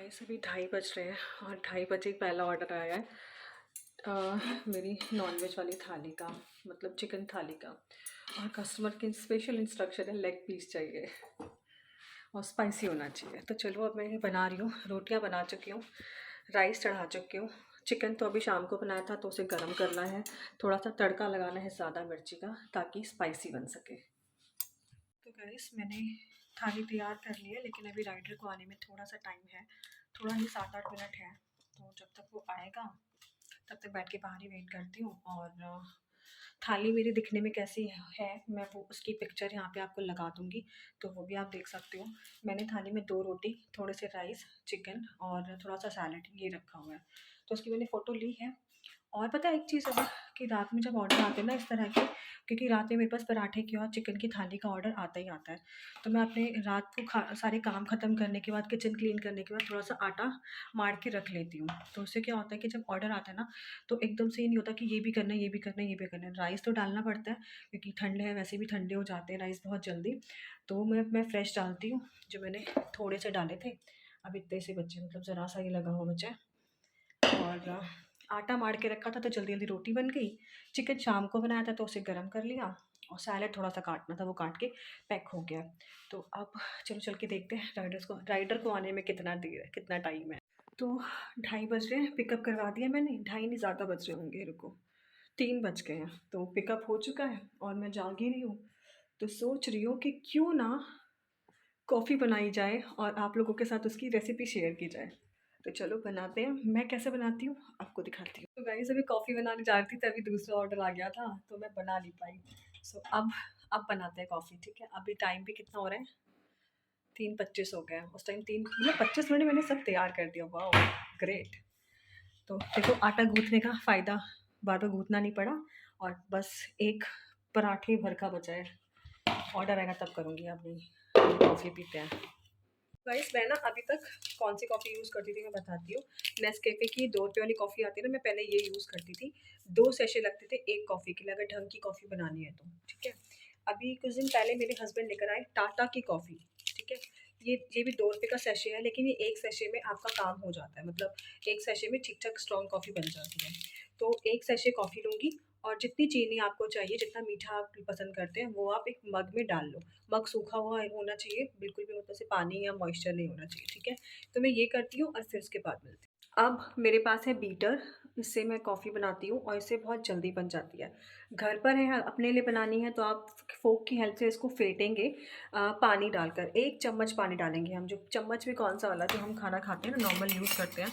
Guys अभी 2:30 बज रहे हैं और 2:30 बजे ही पहला ऑर्डर आया है। मेरी नॉनवेज वाली थाली का, मतलब चिकन थाली का। और कस्टमर की स्पेशल इंस्ट्रक्शन है, लेग पीस चाहिए और स्पाइसी होना चाहिए। तो चलो अब मैं ये बना रही हूँ। रोटियाँ बना चुकी हूँ, राइस चढ़ा चुकी हूँ। चिकन तो अभी शाम को बनाया था तो उसे गर्म करना है, थोड़ा सा तड़का लगाना है ज़्यादा मिर्ची का ताकि स्पाइसी बन सके। तो गाइस मैंने थाली तैयार कर ली है, लेकिन अभी राइडर को आने में थोड़ा सा टाइम है, थोड़ा ही 7-8 मिनट है। तो जब तक वो आएगा तब तक बैठ के बाहर ही वेट करती हूँ। और थाली मेरी दिखने में कैसी है मैं वो उसकी पिक्चर यहाँ पे आपको लगा दूँगी, तो वो भी आप देख सकते हो। मैंने थाली में 2 रोटी, थोड़े से राइस, चिकन और थोड़ा सा सैलड ये रखा हुआ है, तो उसकी मैंने फ़ोटो ली है। और पता है एक चीज़ और, कि रात में जब ऑर्डर आते हैं ना इस तरह के, क्योंकि रात में मेरे पास पराठे की और चिकन की थाली का ऑर्डर आता ही आता है, तो मैं अपने रात को सारे काम ख़त्म करने के बाद, किचन क्लीन करने के बाद थोड़ा सा आटा मार के रख लेती हूँ। तो उससे क्या होता है कि जब ऑर्डर आता है ना, तो एकदम से ही नहीं होता कि ये भी करना है, ये भी करना है, ये भी करना है। राइस तो डालना पड़ता है क्योंकि ठंड है, वैसे भी ठंडे हो जाते हैं राइस बहुत जल्दी। तो मैं फ्रेश डालती हूँ, जो मैंने थोड़े से डाले थे, अब इतने से बचे, मतलब ज़रा सा ही लगा हुआ बचा है। और आटा मार के रखा था तो जल्दी जल्दी रोटी बन गई। चिकन शाम को बनाया था तो उसे गर्म कर लिया, और सैलेड थोड़ा सा काटना था, वो काट के पैक हो गया। तो अब चलो चल के देखते हैं राइडर को आने में कितना देर है, कितना टाइम है। तो 2:30 बज रहे हैं, पिकअप करवा दिया मैंने। 2:30 नहीं, ज़्यादा बज रहे होंगे, रुको, 3 बज गए हैं। तो पिकअप हो चुका है और मैं जाग ही रही हूँ। तो सोच रही हूँ कि क्यों ना कॉफ़ी बनाई जाए और आप लोगों के साथ उसकी रेसिपी शेयर की जाए। तो चलो बनाते हैं। मैं कैसे बनाती हूँ आपको दिखाती हूँ। तो गाइस अभी कॉफ़ी बनाने जा रही थी तभी दूसरा ऑर्डर आ गया था, तो मैं बना नहीं पाई। सो अब बनाते हैं कॉफ़ी, ठीक है। अभी टाइम भी कितना हो रहा है, 3:25 हो गया है। उस टाइम 3 मतलब 25 मिनट में मैंने सब तैयार कर दिया। Wow great. तो देखो आटा गूँथने का फ़ायदा, बार बार गूँथना नहीं पड़ा। और बस एक पराठे भर का बचा है, ऑर्डर आएगा तब करूँगी। अभी कॉफ़ी पीते हैं। गाइस मैं ना अभी तक कौन सी कॉफ़ी यूज़ करती थी मैं बताती हूँ। नेस्कैफ़े की 2 रुपए वाली कॉफ़ी आती है ना, मैं पहले ये यूज़ करती थी। 2 सैशे लगते थे एक कॉफ़ी के लिए, अगर ढंग की कॉफ़ी बनानी है तो, ठीक है। अभी कुछ दिन पहले मेरे हस्बैंड लेकर आए टाटा की कॉफ़ी, ठीक है। ये भी 2 रुपए का सैशे है, लेकिन ये 1 सैशे में आपका काम हो जाता है, मतलब 1 सैशे में ठीक-ठाक स्ट्रॉन्ग कॉफ़ी बन जाती है। तो 1 सैशे कॉफ़ी लूँगी, और जितनी चीनी आपको चाहिए, जितना मीठा आप पसंद करते हैं, वो आप एक मग में डाल लो। मग सूखा हुआ होना चाहिए, बिल्कुल भी मतलब से पानी या मॉइस्चर नहीं होना चाहिए, ठीक है। तो मैं ये करती हूँ और फिर उसके बाद मिलती हूँ। अब मेरे पास है बीटर, इससे मैं कॉफ़ी बनाती हूँ और इससे बहुत जल्दी बन जाती है। घर पर है, अपने लिए बनानी है तो आप फ़ोर्क की हेल्प से इसको फेंटेंगे, पानी डालकर 1 चम्मच पानी डालेंगे हम, जो चम्मच भी कौन-सा वाला जो हम खाना खाते हैं ना, नॉर्मल यूज़ करते हैं,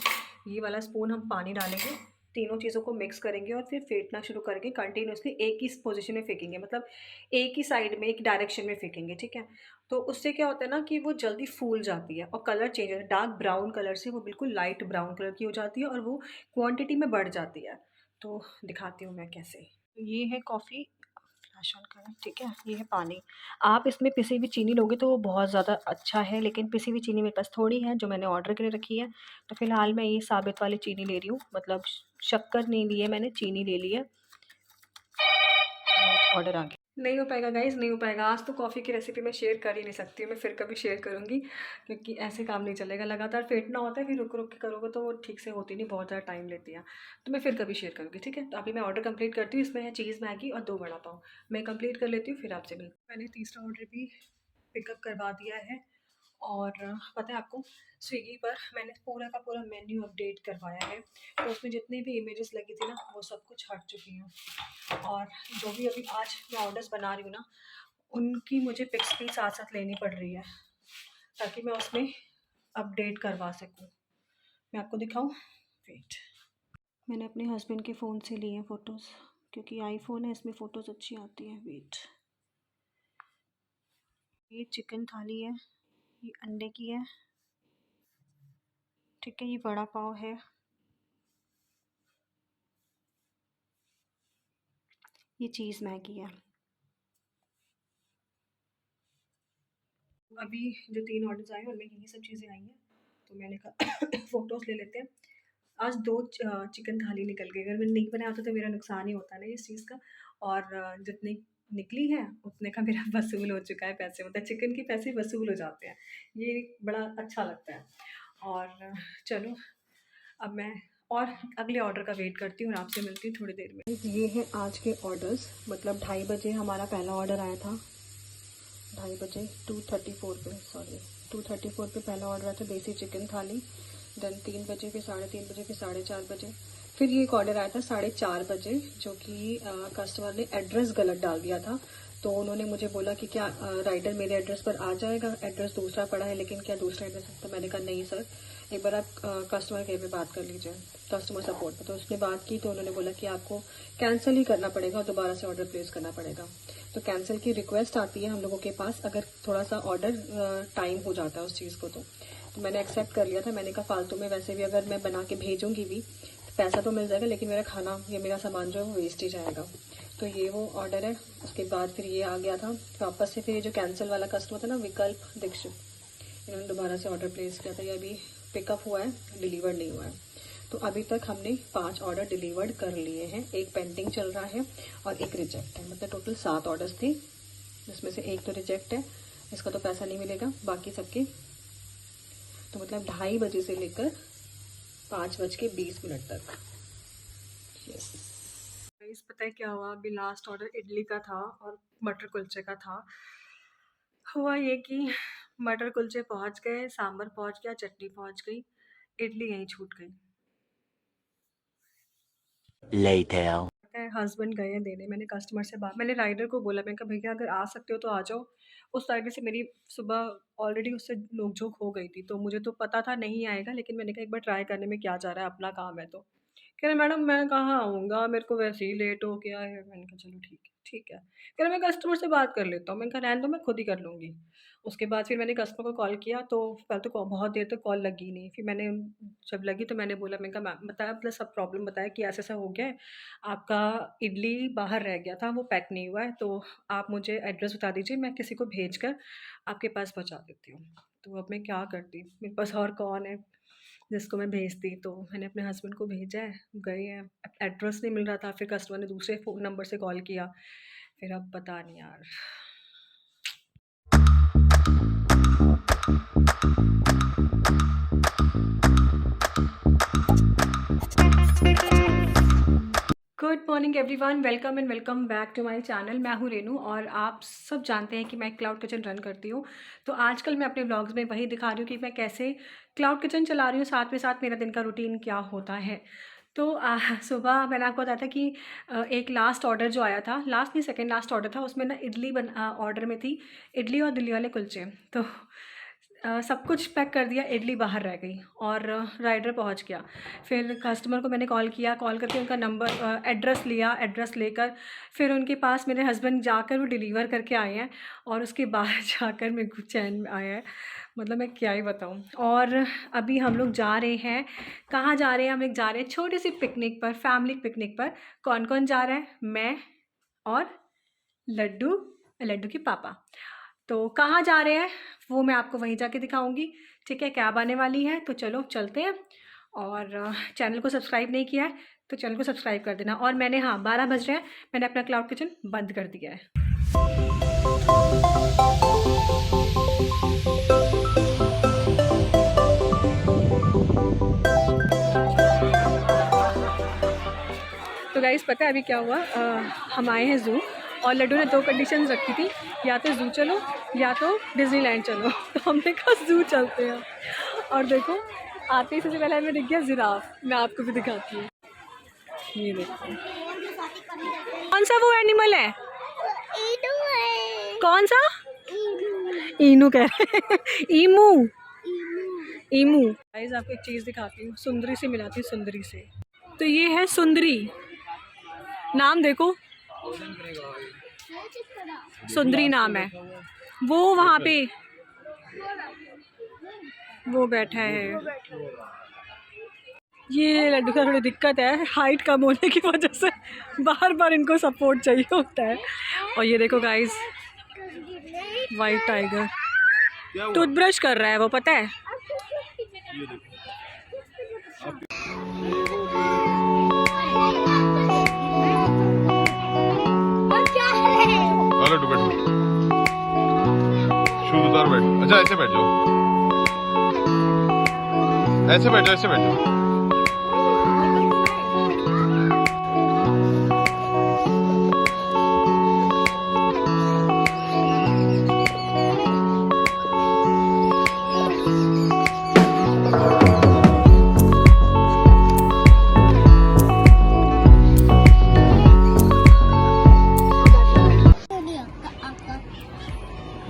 ये वाला स्पून हम पानी डालेंगे। तीनों चीज़ों को मिक्स करेंगे और फिर फेंटना शुरू करेंगे कंटिन्यूअसली, एक ही पोज़ीशन में फेंकेंगे, मतलब एक ही साइड में, एक डायरेक्शन में फेंकेंगे, ठीक है। तो उससे क्या होता है ना कि वो जल्दी फूल जाती है और कलर चेंज हो जाता है, डार्क ब्राउन कलर से वो बिल्कुल लाइट ब्राउन कलर की हो जाती है और वो क्वांटिटी में बढ़ जाती है। तो दिखाती हूँ मैं कैसे। तो ये है कॉफ़ी, फ्लैश ऑन करें, ठीक है। ये है पानी। आप इसमें पिसी हुई चीनी लोगे तो वो बहुत ज़्यादा अच्छा है, लेकिन पिसी हुई चीनी मेरे पास थोड़ी है जो मैंने ऑर्डर के लिए रखी है। तो फ़िलहाल मैं ये साबित वाली चीनी ले रही हूँ, मतलब शक्कर नहीं ली है मैंने, चीनी ले ली है। ऑर्डर आ गया। नहीं हो पाएगा गाइज़, नहीं हो पाएगा। आज तो कॉफ़ी की रेसिपी मैं शेयर कर ही नहीं सकती हूँ, मैं फिर कभी शेयर करूँगी, क्योंकि ऐसे काम नहीं चलेगा। लगातार फेंटना होता है, फिर रुक-रुक के करोगे तो वो ठीक से होती नहीं, बहुत ज़्यादा टाइम लेती है। तो मैं फिर कभी शेयर करूँगी, ठीक है? तो अभी मैं ऑर्डर कंप्लीट करती हूँ, इसमें है चीज़ मैगी और 2 वड़ा पाव। मैं कंप्लीट कर लेती हूँ, फिर आपसे मैंने तीसरा ऑर्डर भी पिकअप करवा दिया है। और पता है आपको, स्विगी पर मैंने पूरा का पूरा मेन्यू अपडेट करवाया है, तो उसमें जितनी भी इमेजेस लगी थी ना, वो सब कुछ हट चुकी हैं। और जो भी अभी आज मैं ऑर्डर्स बना रही हूँ ना, उनकी मुझे पिक्स भी साथ-साथ लेनी पड़ रही है, ताकि मैं उसमें अपडेट करवा सकूँ। मैं आपको दिखाऊँ? वेट। मैंने अपने हस्बैंड के फ़ोन से लिए हैं फ़ोटोज़, क्योंकि आईफ़ोन है, इसमें फ़ोटोज़ अच्छी आती हैं। वेट। ये चिकन थाली है, ये अंडे की है, ठीक है, ये वड़ा पाव है, ये चीज़ मैगी है। अभी जो 3 ऑर्डर्स आए हैं उनमें यही सब चीज़ें आई हैं, तो मैंने कहा फ़ोटोज़ ले लेते हैं। आज 2 चिकन थाली निकल गई, अगर मैं नहीं बनाया होता तो मेरा नुकसान ही होता ना इस चीज़ का। और जितनी निकली है उतने का मेरा वसूल हो चुका है पैसे, मतलब चिकन के पैसे वसूल हो जाते हैं। ये बड़ा अच्छा लगता है। और चलो अब मैं और अगले ऑर्डर का वेट करती हूँ और आपसे मिलती हूँ थोड़ी देर में। ये हैं आज के ऑर्डर्स, मतलब 2:30 बजे हमारा पहला ऑर्डर आया था। 2:30 2:34 पे, सॉरी 2:34 पे पहला ऑर्डर आया था, देसी चिकन थाली। देन 3 बजे, फिर 3:30 बजे, फिर 4:30 बजे, फिर ये एक ऑर्डर आया था 4:30 बजे, जो कि कस्टमर ने एड्रेस गलत डाल दिया था। तो उन्होंने मुझे बोला कि क्या राइडर मेरे एड्रेस पर आ जाएगा, एड्रेस दूसरा पड़ा है लेकिन क्या दूसरा एड्रेस है। तो मैंने कहा नहीं सर, एक बार आप कस्टमर केयर पे बात कर लीजिए, कस्टमर सपोर्ट पे। तो उसने बात की तो उन्होंने बोला कि आपको कैंसिल ही करना पड़ेगा, दोबारा से ऑर्डर प्लेस करना पड़ेगा। तो कैंसिल की रिक्वेस्ट आती है हम लोगों के पास अगर थोड़ा सा ऑर्डर टाइम हो जाता है उस चीज़ को। तो मैंने एक्सेप्ट कर लिया था। मैंने कहा फालतू में वैसे भी अगर मैं बना के भेजूंगी भी तो पैसा तो मिल जाएगा, लेकिन मेरा खाना या मेरा सामान जो है वो वेस्ट ही जाएगा। तो ये वो ऑर्डर है। उसके बाद फिर ये आ गया था वापस से। फिर ये जो कैंसिल वाला कस्टमर था ना, विकल्प दीक्षित, इन्होंने दोबारा से ऑर्डर प्लेस किया था। ये अभी पिकअप हुआ है, डिलीवर नहीं हुआ है। तो अभी तक हमने 5 ऑर्डर डिलीवर्ड कर लिए हैं, एक पेंडिंग चल रहा है और एक रिजेक्ट है। मतलब टोटल 7 ऑर्डर्स थी, जिसमें से एक तो रिजेक्ट है, इसका तो पैसा नहीं मिलेगा, बाकी सबके। तो मतलब 2:30 बजे से लेकर 5:20 तक। यस गाइस, पता है क्या हुआ? अभी लास्ट ऑर्डर इडली का था और मटर कुलचे का था। हुआ ये कि मटर कुलचे पहुंच गए, सांभर पहुंच गया, चटनी पहुंच गई, इडली यहीं छूट गई। Later. हस्बैंड गए हैं देने। मैंने कस्टमर से बात, मैंने राइडर को बोला, मैंने कहा भैया अगर आ सकते हो तो आ जाओ। उस राइडर से मेरी सुबह ऑलरेडी उससे नोक-झोंक हो गई थी, तो मुझे तो पता था नहीं आएगा, लेकिन मैंने कहा एक बार ट्राई करने में क्या जा रहा है, अपना काम है तो। कह रहे मैडम मैं कहाँ आऊँगा, मेरे को वैसे ही लेट हो गया है। मैंने कहा चलो ठीक है, ठीक है। कह रहे मैं कस्टमर से बात कर लेता हूँ। मैंने कहा रहने दो, मैं खुद ही कर लूँगी। उसके बाद फिर मैंने कस्टमर को कॉल किया तो पहले तो बहुत देर तक कॉल लगी नहीं। फिर मैंने जब लगी तो मैंने बोला, मैंने कहा मैम बताया, प्लस सब प्रॉब्लम बताया कि ऐसा-ऐसा हो गया है, आपका इडली बाहर रह गया था, वो पैक नहीं हुआ है, तो आप मुझे एड्रेस बता दीजिए, मैं किसी को भेजकर आपके पास पहुँचा देती हूँ। तो अब मैं क्या करती? मेरे पास और कौन है जिसको मैं भेजती? तो मैंने अपने हस्बैंड को भेजा है, गए हैं। एड्रेस नहीं मिल रहा था, फिर कस्टमर ने दूसरे फ़ोन नंबर से कॉल किया, फिर अब पता नहीं यार। Good morning everyone, welcome and welcome back to my channel. मैं हूँ रेनू और आप सब जानते हैं कि मैं क्लाउड किचन रन करती हूँ। तो आजकल मैं अपने व्लॉग्स में वही दिखा रही हूँ कि मैं कैसे क्लाउड किचन चला रही हूँ, साथ में साथ मेरा दिन का रूटीन क्या होता है। तो सुबह मैंने आपको बताया था कि एक लास्ट ऑर्डर जो आया था, लास्ट नहीं सेकंड लास्ट ऑर्डर था, उसमें ना इडली ऑर्डर में थी, इडली और दिल्ली वाले कुलचे। तो सब कुछ पैक कर दिया, इडली बाहर रह गई और राइडर पहुंच गया। फिर कस्टमर को मैंने कॉल किया, कॉल करके उनका नंबर एड्रेस लिया, एड्रेस लेकर फिर उनके पास मेरे हस्बैंड जाकर वो डिलीवर करके आए हैं और उसके बाद जाकर मेरे को चैन आया है। मतलब मैं क्या ही बताऊँ। और अभी हम लोग जा रहे हैं, कहाँ जा रहे हैं? हम लोग जा रहे हैं छोटी सी पिकनिक पर, फैमिली पिकनिक पर। कौन कौन जा रहा है? मैं और लड्डू, लड्डू के पापा। तो कहाँ जा रहे हैं वो मैं आपको वहीं जाके दिखाऊंगी। ठीक है, कैब आने वाली है तो चलो चलते हैं। और चैनल को सब्सक्राइब नहीं किया है तो चैनल को सब्सक्राइब कर देना। और मैंने 12 बज रहे हैं, मैंने अपना क्लाउड किचन बंद कर दिया है। तो गाइस पता है अभी क्या हुआ? हम आए हैं ज़ू और लड्डू ने 2 कंडीशंस रखी थी, या तो ज़ू चलो या तो डिज़नीलैंड चलो। तो हमने कहा ज़ू चलते हैं। और देखो आते ही सबसे पहले हमें दिख गया जिराफ। मैं आपको भी दिखाती हूँ, ये देखो। कौन सा वो एनिमल है? कौन सा? ईनू कह रहे हैं। ईमू, ईमू। गाइस आपको एक चीज़ दिखाती हूँ, सुंदरी से मिलाती हूँ, सुंदरी से। तो ये है सुंदरी, नाम देखो, सुंदरी नाम है। वो वहाँ पे वो बैठा है। ये लड्डू का थोड़ी दिक्कत है, हाइट कम होने की वजह से बार बार इनको सपोर्ट चाहिए होता है। और ये देखो गाइस, वाइट टाइगर टूथब्रश कर रहा है वो, पता है? लड्डू बैठो, शूज उतार बैठ। अच्छा ऐसे बैठ जाओ। ऐसे बैठो, ऐसे बैठो।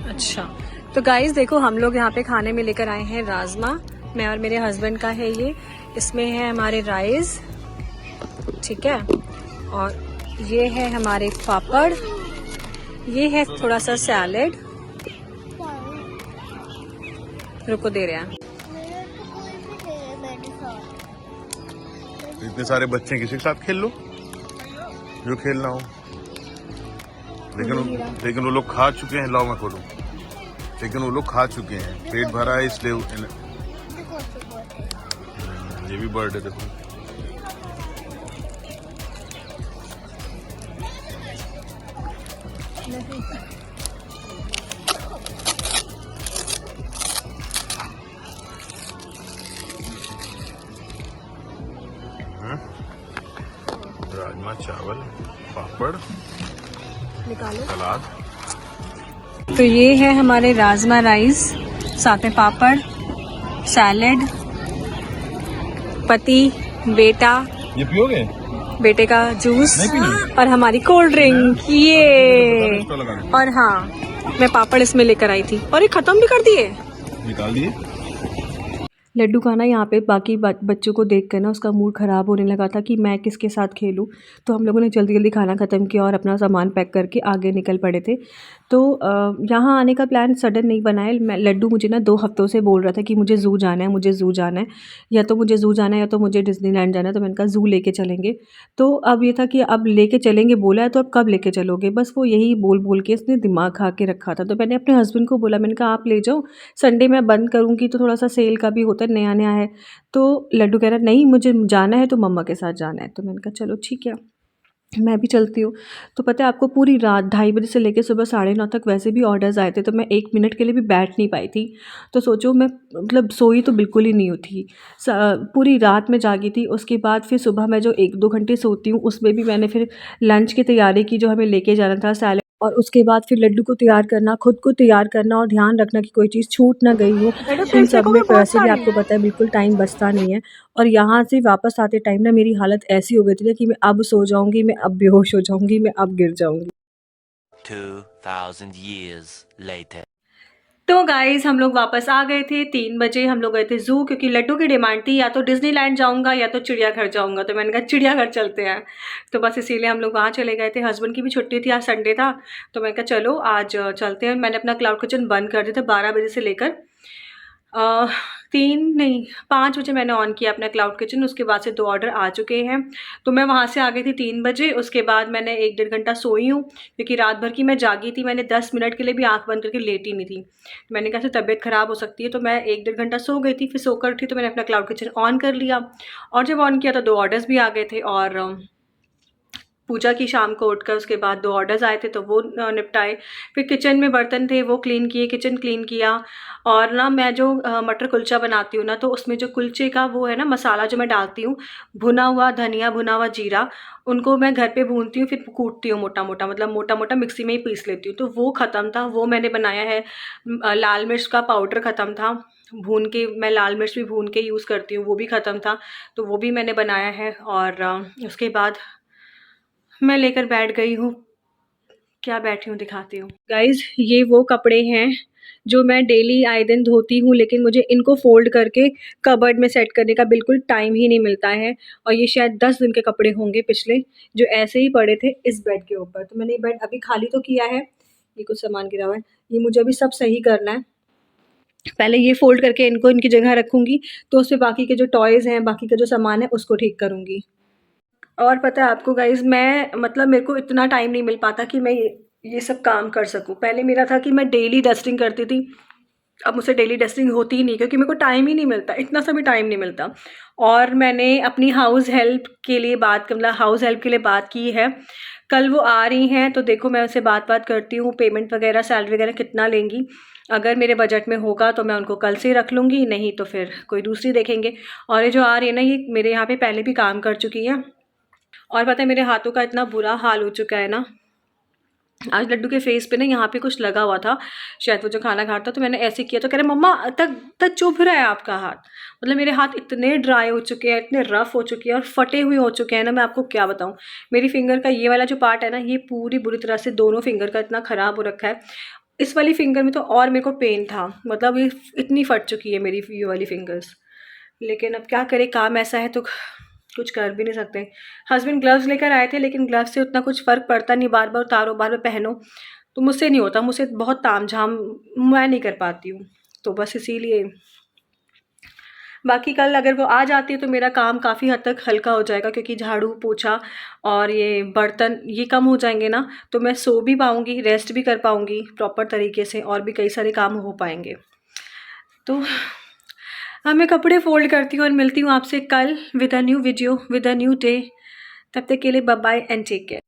अच्छा, तो गाइस देखो हम लोग यहाँ पे खाने में लेकर आए हैं राजमा। मैं और मेरे हस्बैंड का है ये। इसमें है हमारे राइस, ठीक है, और ये है हमारे पापड़, ये है थोड़ा सा सैलेड। रुको दे रहे हैं। इतने सारे बच्चे किसी के साथ खेल लो जो खेलना हो। लेकिन वो लोग खा चुके हैं। लाओ मैं खोलूं। लेकिन वो लोग खा चुके हैं, पेट भरा है इसलिए। ये भी बर्ड है, देखो। राजमा चावल, पापड़, निकालो। सलाद। तो ये है हमारे राजमा राइस, साथ में पापड़, सैलेड, पति, बेटा, ये पियोगे? बेटे का जूस नहीं पीनी? और हमारी कोल्ड ड्रिंक ये। और हाँ, मैं पापड़ इसमें लेकर आई थी और ये खत्म भी कर दिए। निकाल दिए। लड्डू का ना यहाँ पे बाकी बच्चों को देख कर ना उसका मूड ख़राब होने लगा था कि मैं किसके साथ खेलूँ। तो हम लोगों ने जल्दी जल्दी खाना ख़त्म किया और अपना सामान पैक करके आगे निकल पड़े थे। तो यहाँ आने का प्लान सडन नहीं बना है। मैं लड्डू मुझे ना 2 हफ्तों से बोल रहा था कि मुझे ज़ू जाना है, मुझे ज़ू जाना है, या तो मुझे ज़ू जाना है या तो मुझे डिज़नीलैंड जाना है। तो मैंने कहा ज़ू लेके चलेंगे। तो अब ये था कि अब लेके चलेंगे बोला है, तो अब कब लेके चलोगे? बस वो यही बोल बोल के इसने दिमाग खा के रखा था। तो मैंने अपने हस्बैंड को बोला, मैंने कहा आप ले जाओ, संडे मैं बंद करूँगी तो थोड़ा सा सेल का भी होता है, नया नया है। तो लड्डू कह रहा नहीं मुझे जाना है तो मम्मा के साथ जाना है। तो मैंने कहा चलो ठीक है, मैं भी चलती हूँ। तो पता है आपको, पूरी रात 2:30 बजे से लेकर सुबह 9:30 तक वैसे भी ऑर्डर्स आए थे, तो मैं 1 मिनट के लिए भी बैठ नहीं पाई थी। तो सोचो, मैं मतलब सोई तो बिल्कुल ही नहीं थी। पूरी रात में जागी थी। उसके बाद फिर सुबह मैं जो 1-2 घंटे सोती हूँ उसमें भी मैंने फिर लंच की तैयारी की, जो हमें लेके जाना था सैलेड, और उसके बाद फिर लड्डू को तैयार करना, खुद को तैयार करना और ध्यान रखना कि कोई चीज़ छूट ना गई हो। इन सब में वैसे भी आपको पता है बिल्कुल टाइम बचता नहीं है। और यहाँ से वापस आते टाइम ना मेरी हालत ऐसी हो गई थी ना कि मैं अब सो जाऊँगी, मैं अब बेहोश हो जाऊँगी, मैं अब गिर जाऊँगी। 2000 years later. तो गाइज़ हम लोग वापस आ गए थे। 3 बजे हम लोग गए थे ज़ू, क्योंकि लड्डू की डिमांड थी या तो डिज़नीलैंड जाऊँगा या तो चिड़ियाघर जाऊँगा। तो मैंने कहा चिड़ियाघर चलते हैं। तो बस इसीलिए हम लोग वहाँ चले गए थे। हस्बैंड की भी छुट्टी थी, आज संडे था। तो मैंने कहा चलो आज चलते हैं। मैंने अपना क्लाउड किचन बंद कर दिया था 12 बजे से लेकर 3 नहीं 5 बजे मैंने ऑन किया अपना क्लाउड किचन। उसके बाद से 2 ऑर्डर आ चुके हैं। तो मैं वहाँ से आ गई थी 3 बजे। उसके बाद मैंने 1 डेढ़ घंटा सोई हूँ, क्योंकि रात भर की मैं जागी थी। मैंने 10 मिनट के लिए भी आँख बंद करके लेटी नहीं थी। मैंने कहा तबीयत ख़राब हो सकती है, तो मैं 1 डेढ़ घंटा सो गई थी। फिर सोकर उठी तो मैंने अपना क्लाउड किचन ऑन कर लिया, और जब ऑन किया तो 2 ऑर्डर्स भी आ गए थे। और पूजा की शाम को उठकर, उसके बाद 2 ऑर्डर्स आए थे तो वो निपटाए। फिर किचन में बर्तन थे वो क्लीन किए, किचन क्लीन किया। और ना मैं जो मटर कुलचा बनाती हूँ ना, तो उसमें जो कुलचे का वो है ना मसाला जो मैं डालती हूँ, भुना हुआ धनिया, भुना हुआ जीरा, उनको मैं घर पे भूनती हूँ, फिर कूटती हूँ मोटा मोटा, मतलब मोटा मोटा मिक्सी में ही पीस लेती हूँ। तो वो ख़त्म था, वो मैंने बनाया है। लाल मिर्च का पाउडर ख़त्म था, भून के मैं लाल मिर्च भी भून के यूज़ करती हूँ, वो भी ख़त्म था, तो वो भी मैंने बनाया है। और उसके बाद मैं लेकर बैठ गई हूँ। क्या बैठी हूँ दिखाती हूँ। गाइज़ ये वो कपड़े हैं जो मैं डेली आए दिन धोती हूँ, लेकिन मुझे इनको फ़ोल्ड करके कबर्ड में सेट करने का बिल्कुल टाइम ही नहीं मिलता है। और ये शायद 10 दिन के कपड़े होंगे पिछले, जो ऐसे ही पड़े थे इस बेड के ऊपर। तो मैंने ये बेड अभी खाली तो किया है, ये कुछ सामान गिरा हुआ है, ये मुझे अभी सब सही करना है। पहले ये फ़ोल्ड करके इनको इनकी जगह रखूँगी, तो उसपे बाकी के जो टॉयज़ हैं, बाकी का जो सामान है उसको ठीक करूँगी। और पता है आपको गाइज़, मैं मतलब मेरे को इतना टाइम नहीं मिल पाता कि मैं ये सब काम कर सकूँ। पहले मेरा था कि मैं डेली डस्टिंग करती थी, अब मुझसे डेली डस्टिंग होती ही नहीं, क्योंकि मेरे को टाइम ही नहीं मिलता, इतना सा भी टाइम नहीं मिलता। और मैंने अपनी हाउस हेल्प के लिए बात की है कल वो आ रही हैं तो देखो मैं उनसे बात करती हूँ, पेमेंट वगैरह सैलरी वगैरह कितना लेंगी। अगर मेरे बजट में होगा तो मैं उनको कल से ही रख लूँगी, नहीं तो फिर कोई दूसरी देखेंगे। और ये जो आ रही है ना, ये मेरे यहाँ पे पहले भी काम कर चुकी है। और पता है मेरे हाथों का इतना बुरा हाल हो चुका है ना, आज लड्डू के फेस पे ना यहाँ पे कुछ लगा हुआ था, शायद वो जो खाना खा रहा था, तो मैंने ऐसे किया तो कह रहे मम्मा तक तक चुभ रहा है आपका हाथ। मतलब मेरे हाथ इतने ड्राई हो चुके हैं, इतने रफ़ हो चुके हैं और फटे हुए हो चुके हैं ना, मैं आपको क्या बताऊँ। मेरी फिंगर का ये वाला जो पार्ट है ना, ये पूरी बुरी तरह से दोनों फिंगर का इतना ख़राब हो रखा है। इस वाली फिंगर में तो और मेरे को पेन था, मतलब ये इतनी फट चुकी है मेरी ये वाली फिंगर्स। लेकिन अब क्या करें, काम ऐसा है तो कुछ कर भी नहीं सकते। हस्बैंड ग्लव्स लेकर आए थे, लेकिन ग्लव्स से उतना कुछ फ़र्क पड़ता नहीं, बार बार उतारो बार बार पहनो, तो मुझसे नहीं होता, मुझसे बहुत तामझाम मैं नहीं कर पाती हूँ, तो बस इसीलिए। बाकी कल अगर वो आ जाती है तो मेरा काम काफ़ी हद तक हल्का हो जाएगा, क्योंकि झाड़ू पोछा और ये बर्तन ये कम हो जाएंगे ना, तो मैं सो भी पाऊँगी, रेस्ट भी कर पाऊँगी प्रॉपर तरीके से, और भी कई सारे काम हो पाएंगे। तो हाँ, मैं कपड़े फोल्ड करती हूँ और मिलती हूँ आपसे कल with a new video with a new day. तब तक के लिए bye bye and take care.